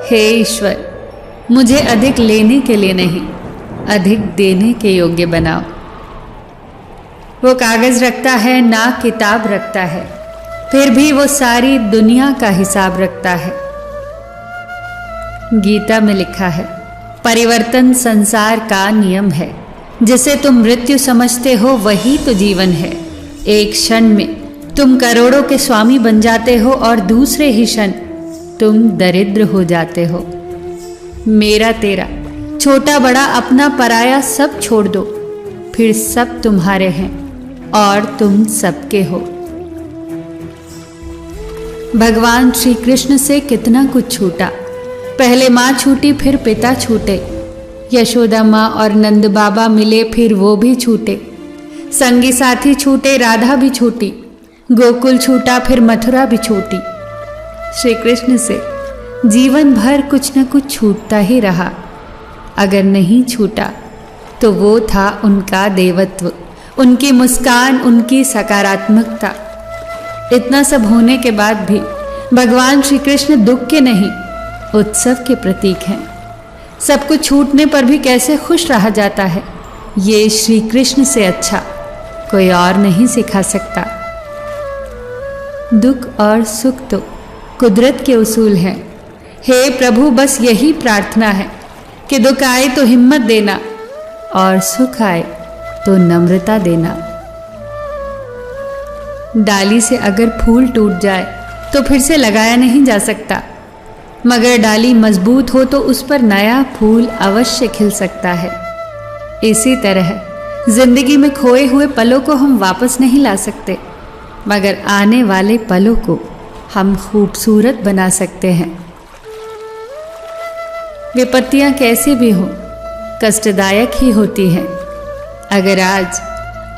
हे ईश्वर, मुझे अधिक लेने के लिए नहीं, अधिक देने के योग्य बनाओ। वो कागज रखता है ना किताब रखता है, फिर भी वो सारी दुनिया का हिसाब रखता है। गीता में लिखा है, परिवर्तन संसार का नियम है, जिसे तुम मृत्यु समझते हो वही तो जीवन है। एक क्षण में तुम करोड़ों के स्वामी बन जाते हो और दूसरे ही क्षण तुम दरिद्र हो जाते हो। मेरा तेरा, छोटा बड़ा अपना पराया सब छोड़ दो, फिर सब तुम्हारे हैं और तुम सबके हो। भगवान श्री कृष्ण से कितना कुछ छूटा। पहले माँ छूटी, फिर पिता छूटे। यशोदा माँ और नंद बाबा मिले, फिर वो भी छूटे। संगी साथी छूटे, राधा भी छूटी। गोकुल छूटा, फिर मथुरा भी छूटी। श्री कृष्ण से जीवन भर कुछ न कुछ छूटता ही रहा। अगर नहीं छूटा तो वो था उनका देवत्व, उनकी मुस्कान, उनकी सकारात्मकता। इतना सब होने के बाद भी भगवान श्री कृष्ण दुख के नहीं, उत्सव के प्रतीक हैं। सब कुछ छूटने पर भी कैसे खुश रहा जाता है, ये श्री कृष्ण से अच्छा कोई और नहीं सिखा सकता। दुख और सुख तो कुदरत के उसूल हैं। हे प्रभु, बस यही प्रार्थना है कि दुख आए तो हिम्मत देना और सुख आए तो नम्रता देना। डाली से अगर फूल टूट जाए तो फिर से लगाया नहीं जा सकता, मगर डाली मजबूत हो तो उस पर नया फूल अवश्य खिल सकता है। इसी तरह जिंदगी में खोए हुए पलों को हम वापस नहीं ला सकते, मगर आने वाले पलों को हम खूबसूरत बना सकते हैं। विपत्तियां कैसे भी हों, कष्टदायक ही होती हैं। अगर आज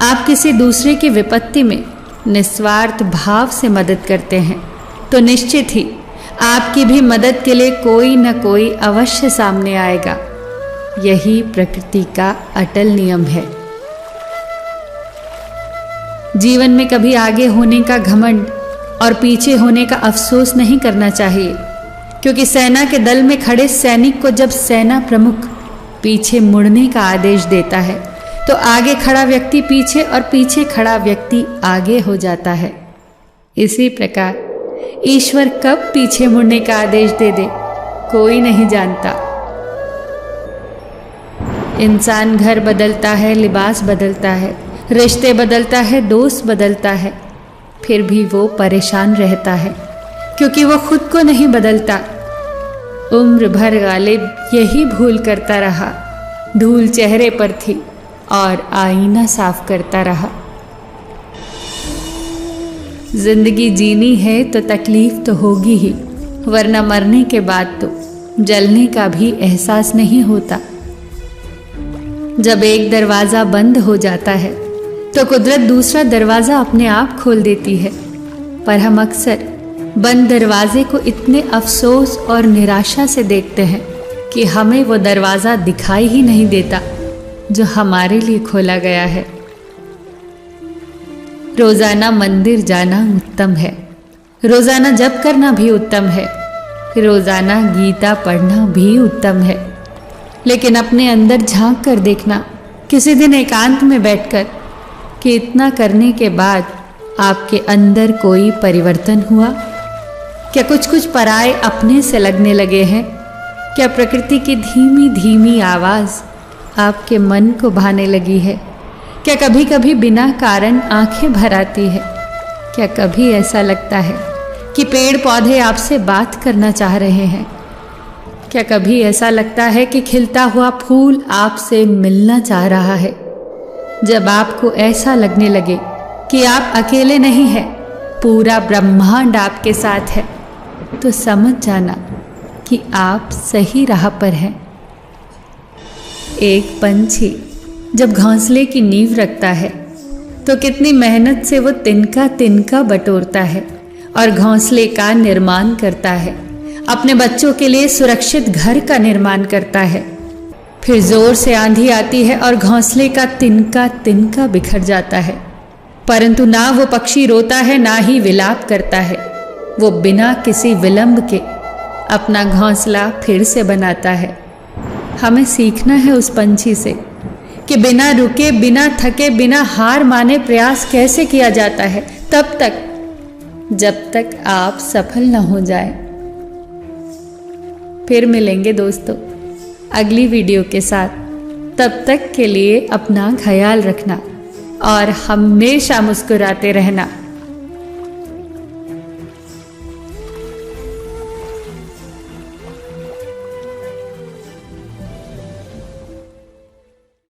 आप किसी दूसरे की विपत्ति में निस्वार्थ भाव से मदद करते हैं तो निश्चित ही आपकी भी मदद के लिए कोई न कोई अवश्य सामने आएगा। यही प्रकृति का अटल नियम है। जीवन में कभी आगे होने का घमंड और पीछे होने का अफसोस नहीं करना चाहिए, क्योंकि सेना के दल में खड़े सैनिक को जब सेना प्रमुख पीछे मुड़ने का आदेश देता है तो आगे खड़ा व्यक्ति पीछे और पीछे खड़ा व्यक्ति आगे हो जाता है। इसी प्रकार ईश्वर कब पीछे मुड़ने का आदेश दे दे, कोई नहीं जानता। इंसान घर बदलता है, लिबास बदलता है, रिश्ते बदलता है, दोस्त बदलता है, फिर भी वो परेशान रहता है क्योंकि वो खुद को नहीं बदलता। उम्र भर गालिब यही भूल करता रहा, धूल चेहरे पर थी और आईना साफ करता रहा। जिंदगी जीनी है तो तकलीफ तो होगी ही, वरना मरने के बाद तो जलने का भी एहसास नहीं होता। जब एक दरवाज़ा बंद हो जाता है तो कुदरत दूसरा दरवाज़ा अपने आप खोल देती है, पर हम अक्सर बंद दरवाजे को इतने अफसोस और निराशा से देखते हैं कि हमें वो दरवाज़ा दिखाई ही नहीं देता जो हमारे लिए खोला गया है। रोज़ाना मंदिर जाना उत्तम है, रोज़ाना जप करना भी उत्तम है, रोज़ाना गीता पढ़ना भी उत्तम है, लेकिन अपने अंदर झांक कर देखना किसी दिन एकांत में बैठकर कि इतना करने के बाद आपके अंदर कोई परिवर्तन हुआ। क्या कुछ कुछ पराये अपने से लगने लगे हैं? क्या प्रकृति की धीमी धीमी आवाज़ आपके मन को भाने लगी है? क्या कभी कभी बिना कारण आंखें भर आती है? क्या कभी ऐसा लगता है कि पेड़ पौधे आपसे बात करना चाह रहे हैं? क्या कभी ऐसा लगता है कि खिलता हुआ फूल आपसे मिलना चाह रहा है? जब आपको ऐसा लगने लगे कि आप अकेले नहीं हैं, पूरा ब्रह्मांड आपके साथ है, तो समझ जाना कि आप सही राह पर हैं। एक पंछी जब घोंसले की नींव रखता है तो कितनी मेहनत से वो तिनका तिनका बटोरता है और घोंसले का निर्माण करता है, अपने बच्चों के लिए सुरक्षित घर का निर्माण करता है। फिर जोर से आंधी आती है और घोंसले का तिनका तिनका बिखर जाता है, परंतु ना वो पक्षी रोता है ना ही विलाप करता है। वो बिना किसी विलंब के अपना घोंसला फिर से बनाता है। हमें सीखना है उस पंछी से कि बिना रुके, बिना थके, बिना हार माने प्रयास कैसे किया जाता है, तब तक जब तक आप सफल न हो जाए। फिर मिलेंगे दोस्तों अगली वीडियो के साथ। तब तक के लिए अपना ख्याल रखना और हमेशा मुस्कुराते रहना।